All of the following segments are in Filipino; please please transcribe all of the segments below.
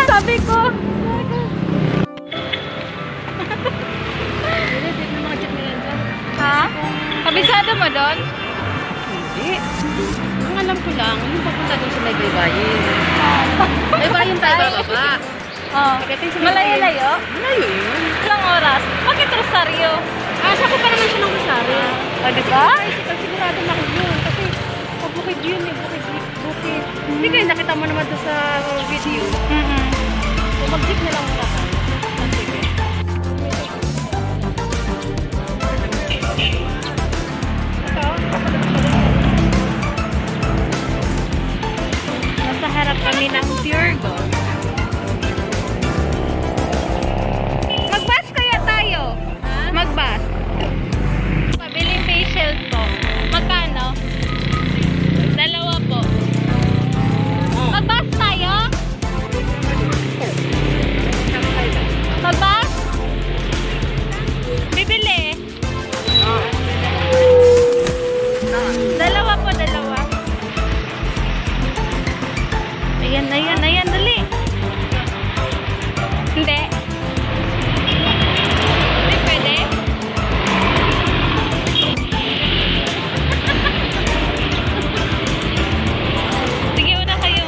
Sabi ko. Ha? Kabisado mo doon? Hindi. Ang alam ko lang, yung papunta doon sa may baybayin. May bayan tayo bababa. Oh. Malayo-layo? Malayo yun. Ilang oras? Bakit Rosario? Asa ko pa naman siya ng Rosario. O, diba? Sigurado na ko yun. Kasi bukid yun eh. Bukid. Hindi kayo nakita mo naman doon sa video. So mag-jeep na lang muna ka. Sige. Nasa harap kami ng Pure Gold. Mag-bus kaya tayo? Mag-bus. Pabiling facial po. Magkano? Dalawa po. Mag-bus tayo? Mag-bus? Bibili. Dalawa po, dalawa. Ayan, ayan, ayan, dali. Hindi. Hindi pwede. Sige, una kayo.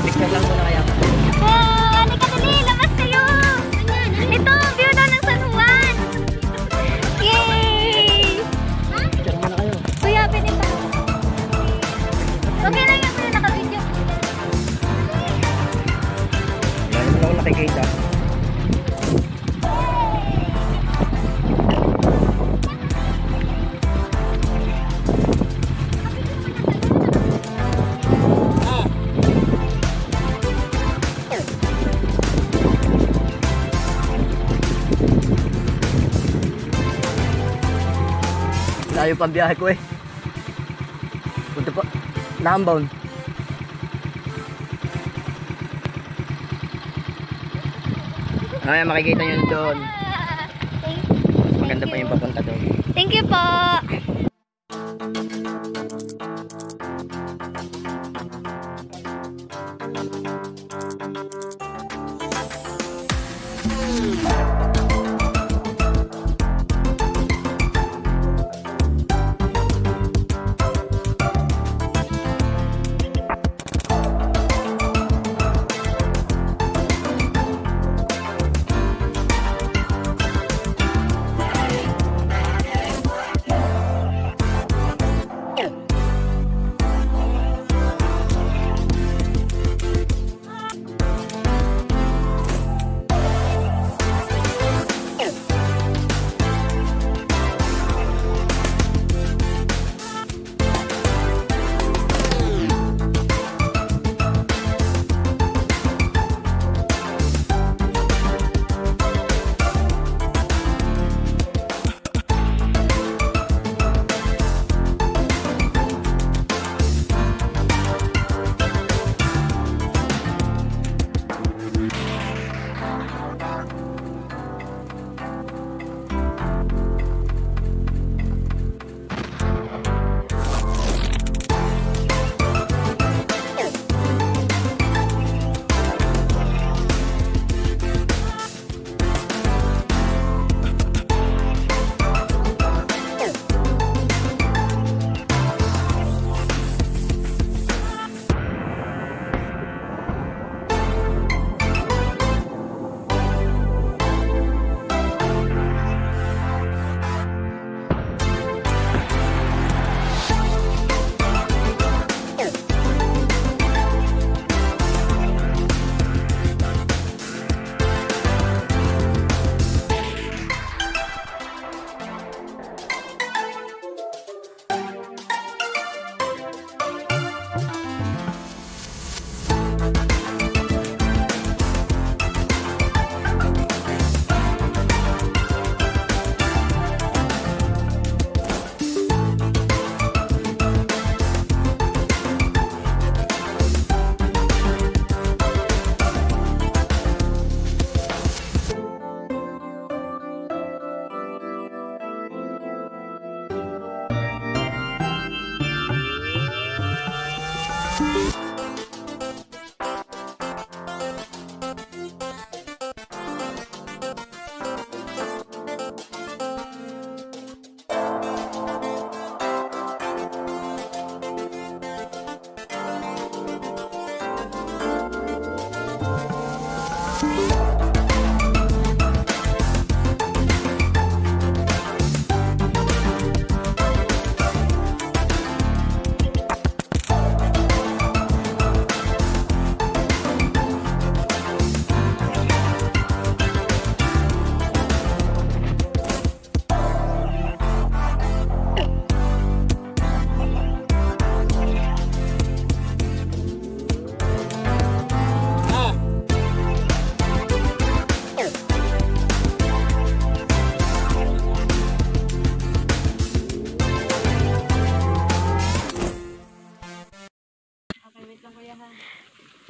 Picture lang muna kaya. Halika dali, labas kayo. Ito, view na ng San Juan. Yay! Picture muna kayo. Kuya, pinita. Okay lang yung naka-video. Yan lang ako nakikita. Layo pa ang biyahe ko eh. Punta pa. Nambound. Ay, makikita nyo doon. Maganda pa yung papunta doon. Thank you po.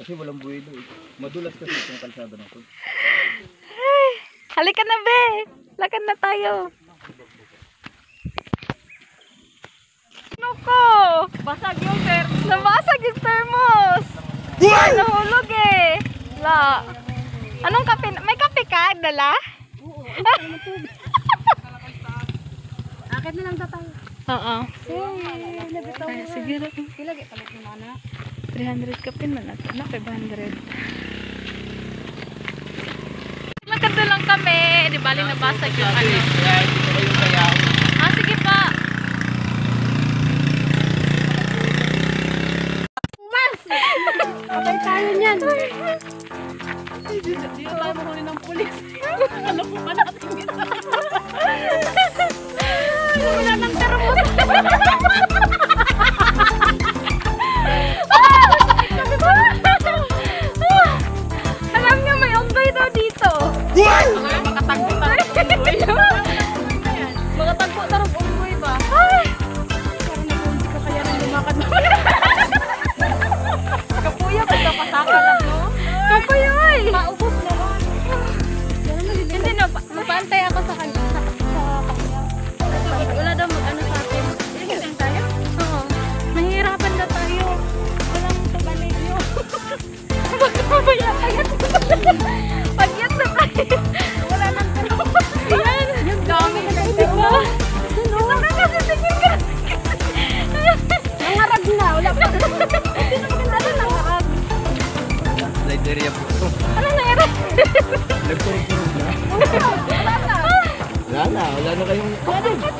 Kasi walang buwelo eh. Madulas kasi itong kalsada na to. Ay, halika na, be. Lakad na tayo. Ano ko? Basag yung sir. Nabasag yung thermos. Nahulog eh. La. Anong kape? May kape ka? Dala? Oo. Akit na lang tayo. Oo. Eh, nabitaw Ay, mo. sige lang. Ilagay palit mo na. 300 kape man natin. Na, 500. Lakad na lang kami. Di baling nabasag yung ano. Ah, sige pa. Patay tayo niyan. Di ba mahuli ng pulis? Ano po ba natin dito? Wala nang termos. Alam niyo, may unggoy daw dito. Makatagpo tarong unggoy. Makatagpo tarong unggoy ba? Ay! Parang nakundi ka kaya nang lumakad mo. Kapuya, pagkapasaka lang, no? Kapuya, ay! Maubos naman. Hindi na, mapantay ako sa kanya. Sa Wala daw mag-ano sa atin. Sige lang tayo. Oo. Mahihirapan na tayo. Walang tumaligyo. Magkabaya, payat. Pagyat na tayo. Wala nang termos. Yan. Yung dami na tayo. Diba? Isa ka kasi, sige ka. Nangarag na. Wala pa. Hindi na maganda nangarag. Slide area po ito. Ano nangyari? Nagturog-turog na. Wala na. Wala na kayong... Surrender.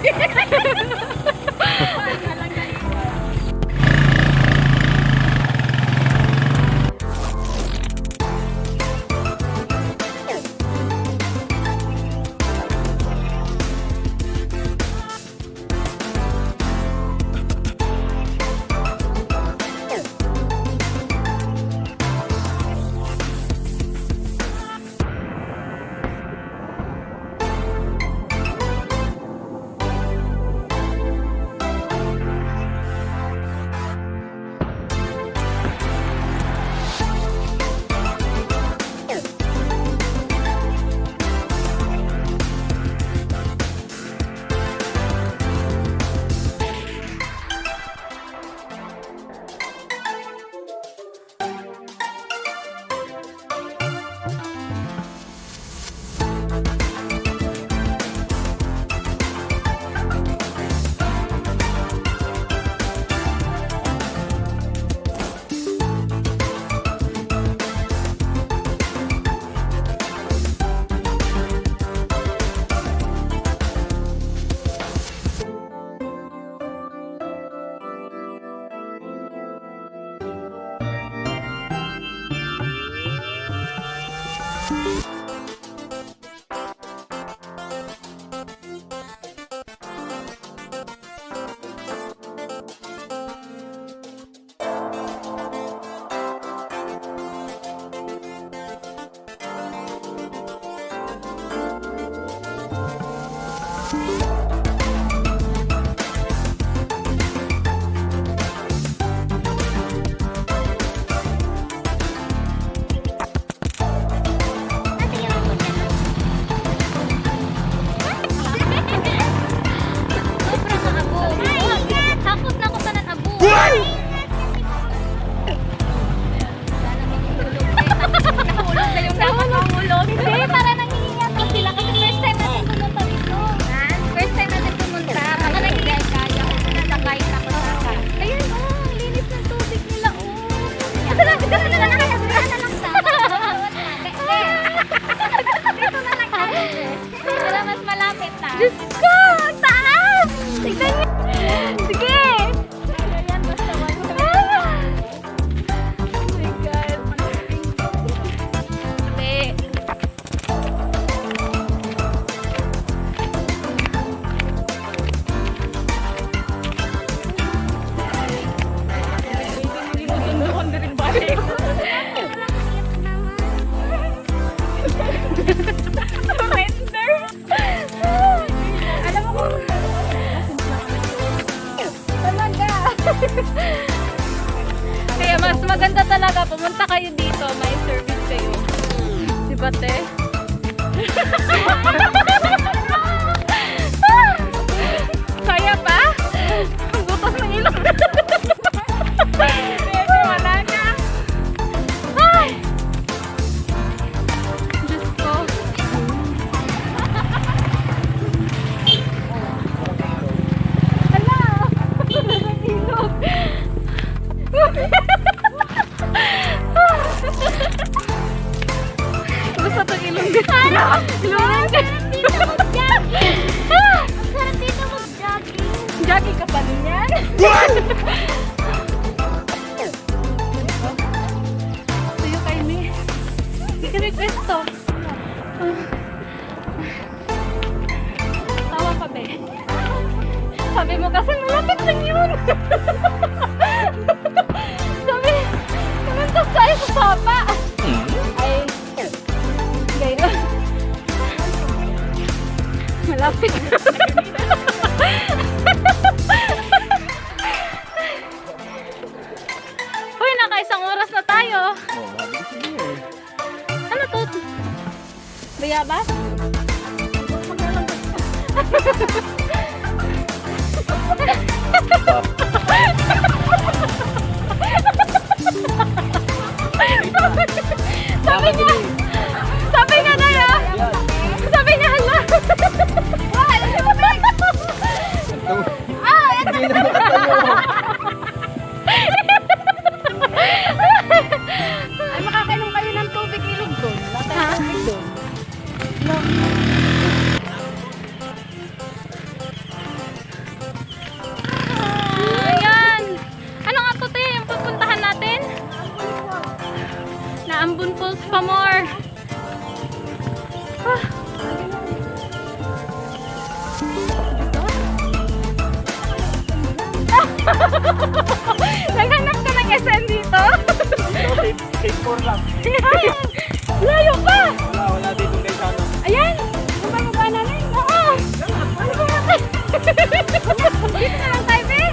Alam pumunta kayo dito, may service kayo. Diba, te? Kaya pa? Ang butas ng ilong. Wala na. Ay! Diyos ko. Hala! Ang ilog. Gusto itong ilong din. Ilong din. Sarap dito mag-jogging. Jogging ka pa rin yan? Tuyo kay me. Hindi ka request to. Tawa ka, be. Sabi mo kasi malapit lang yun. Sabi, kumuntas tayo sa papa. Ay, gano'n. Malapit. Uy, naka-isang oras na tayo. Oh, mabilis yun eh. Ano to? Bayabas? Sabi niya na yun. Sabi niya, hala. Ay, makakainom kayo ng tubig ilog doon. Wala tayong tubig doon. No. Ayan. Ano nga to, te? Yung pupuntahan natin? Naambun Falls pa more. Ah. Naghanap ka ng SN dito? Take 4 lang. Layo pa! Wala dito guys ano. Ayan! Baba na rin. Oo! Ano ba natin? Dito na lang tayo, Ben!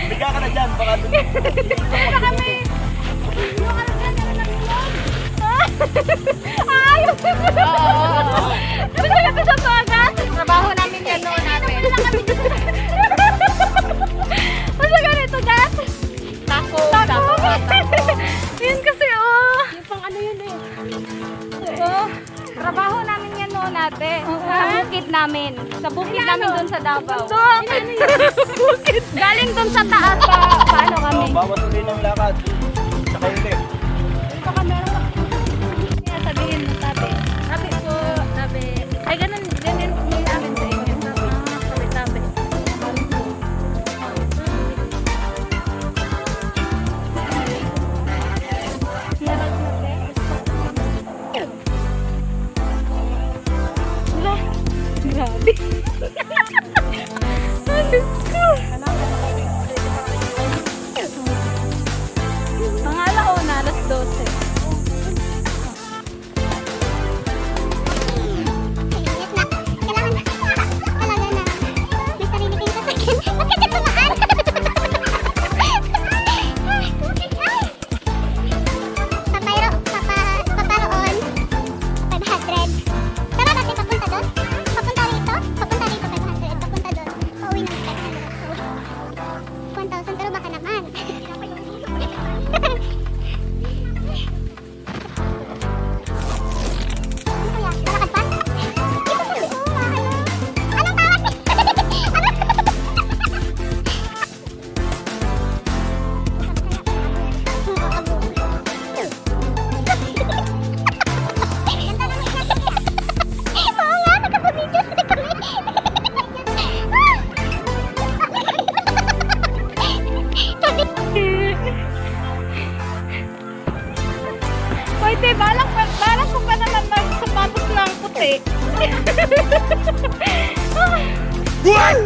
Bigyan ka na dyan, baka dun. Baka kami! Yung alam na naman ng ilog! Ayos! Oo! Gusto ka ito sa toga? Trabaho namin yan noon natin. Gusto ka nito, Gat? Tako! Yan kasi, oh! Yung pang ano yun eh. Oo. Trabaho namin yan noon natin. Sa bukid namin. Sa bukid namin doon sa Davao. Bukid. Galing doon sa taas pa. Paano kami? Bawas ulit ng lakad. Saka hindi. Ito ka meron ako. Kaya sabihin mo, tabi. Tabi po, tabi. Ay, ganun yung namin sa inyo. Tabi, tabi. Grabe. Ang alauna, alas 12. Pwede, balak ko pa naman magsapatos ng puti. What?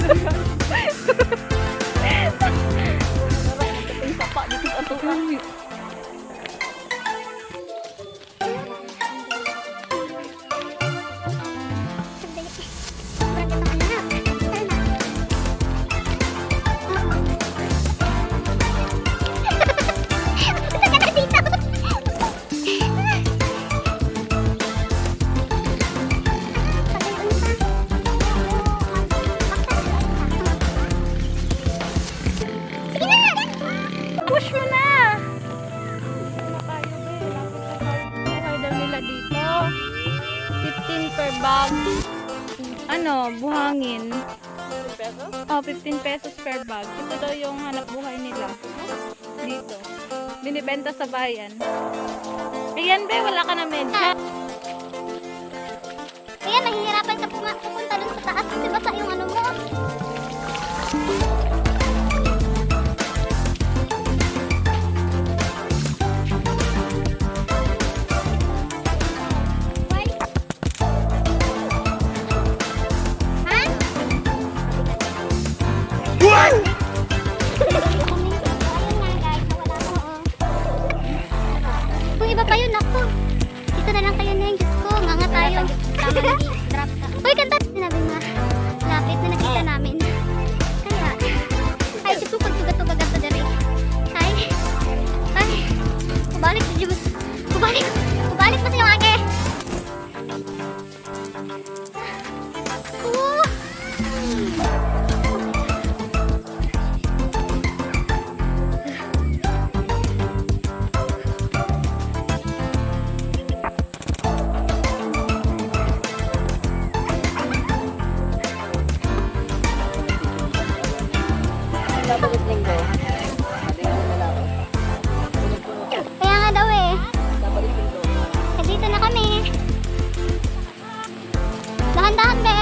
ano, buhangin. 15 pesos? Oh, 15 pesos per bag. Ito daw yung hanap buhay nila. Dito. Binibenta sa bayan. Ayan, be, wala ka na medya. Kaya nahihirapan ka pupunta dun sa taas kasi basa yung ano mo. Kung iba pa yun, ako. Dito na lang kayo na yung Diyos ko. Nganga tayo. Drop ka. Uy, kanta. Sinabi nga, lapit na nakita namin. Kaya, ay, Diyos ko, pagtugat-tugat sa dali. Ay, kubalik sa Diyos. Kubalik pa sa'yo, ake. Kaya nga daw eh. Dito na kami. Dahan-dahan be.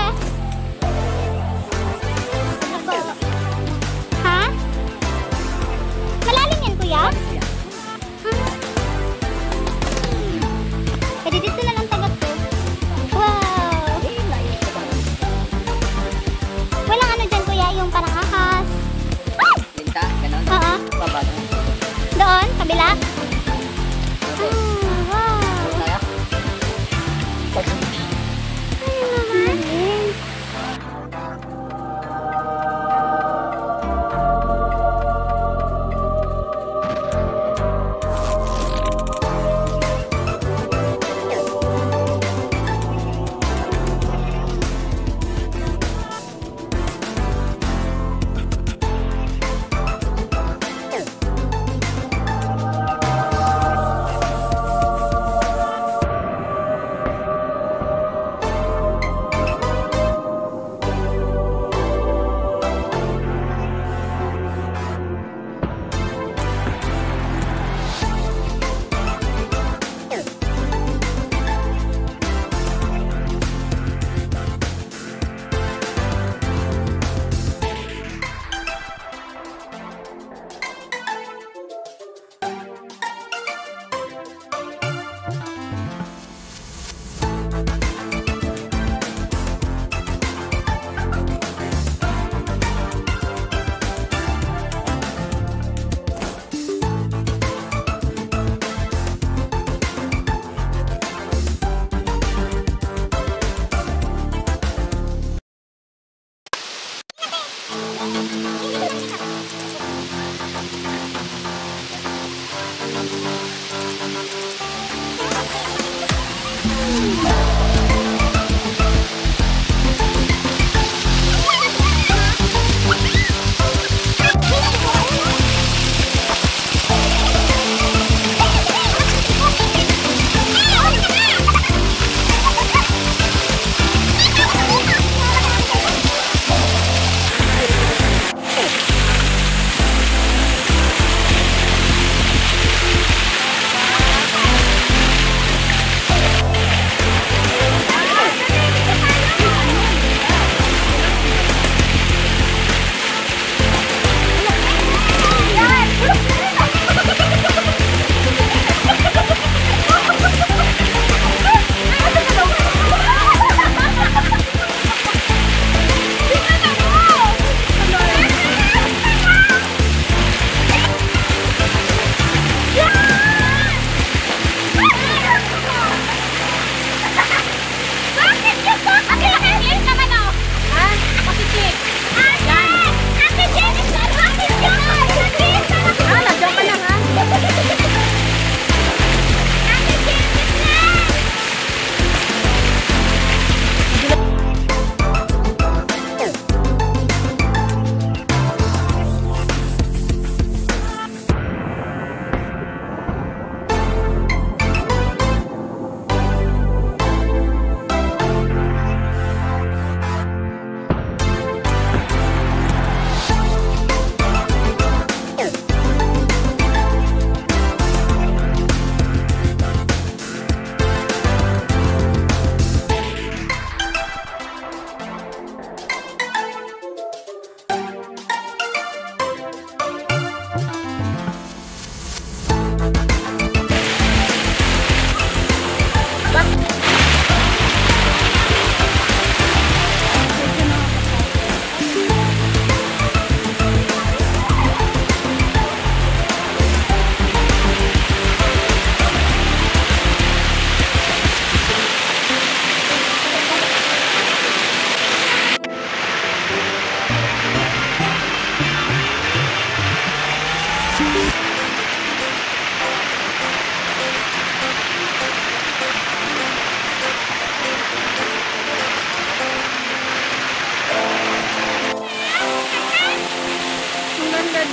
Ako. Ha? Malalim yan kuya? Pwede dito na lang tagat ko. Wow. Walang ano dyan kuya, yung parang ahas. Linta, ganon. Oo. Baba na. Doon, kabila. Wow. Kaya?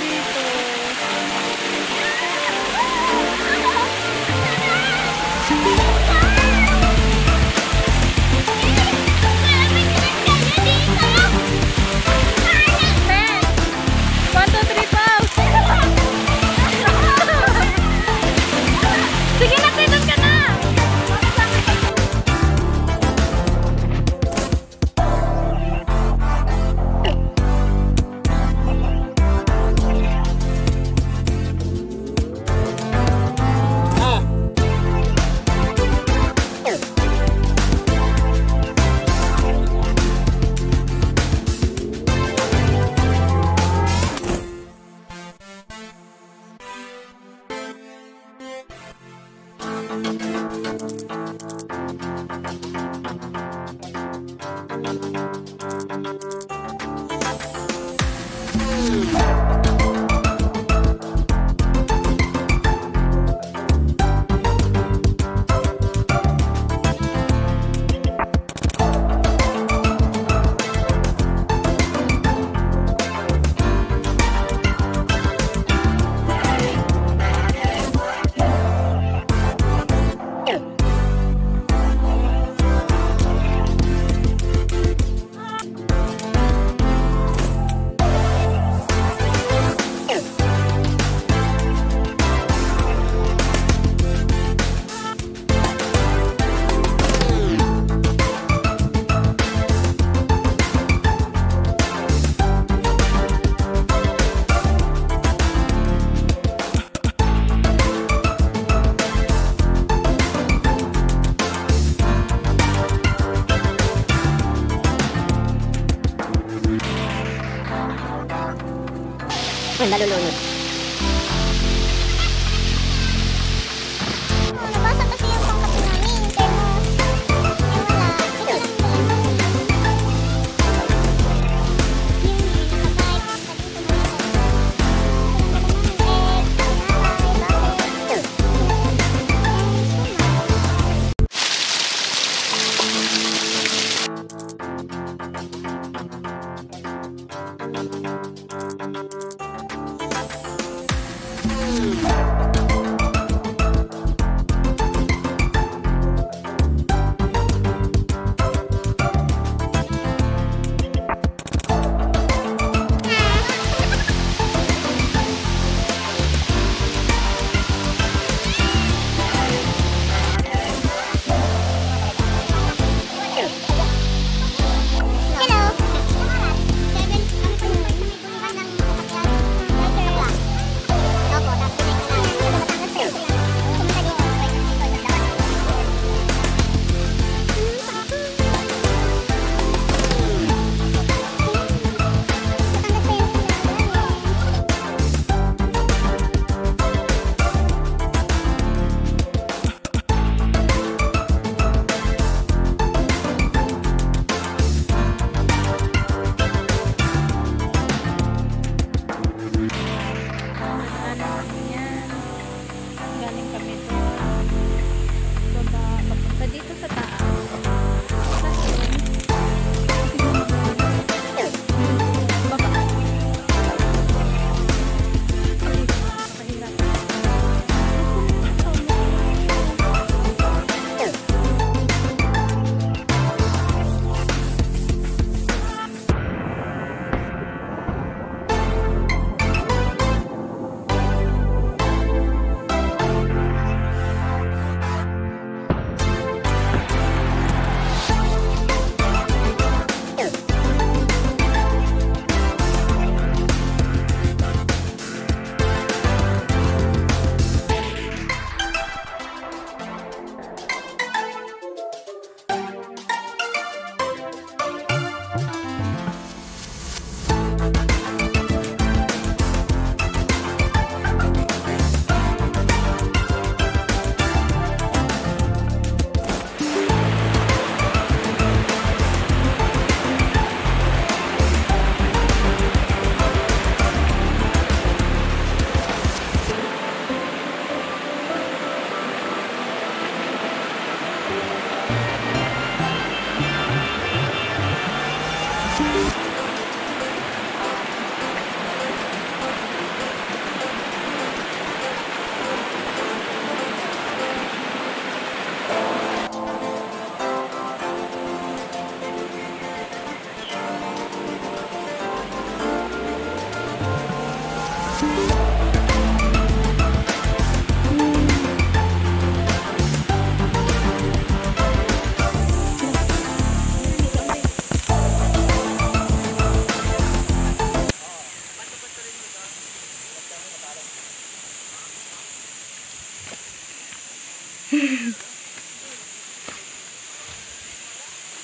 dito. One, two, three, pause! Sige na, doon ka na! Nalulunod. Nabasa kasi yung pangkapi namin, pero wala. Ito lang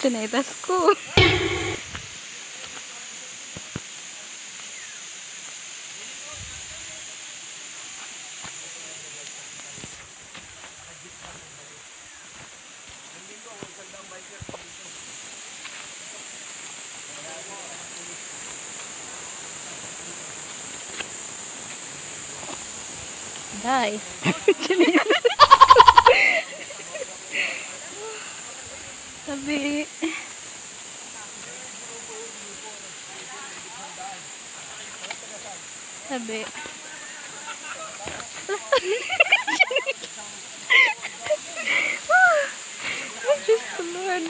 Chinetas ko. Day. Sabi. Sabi. Diyos ko, Lord.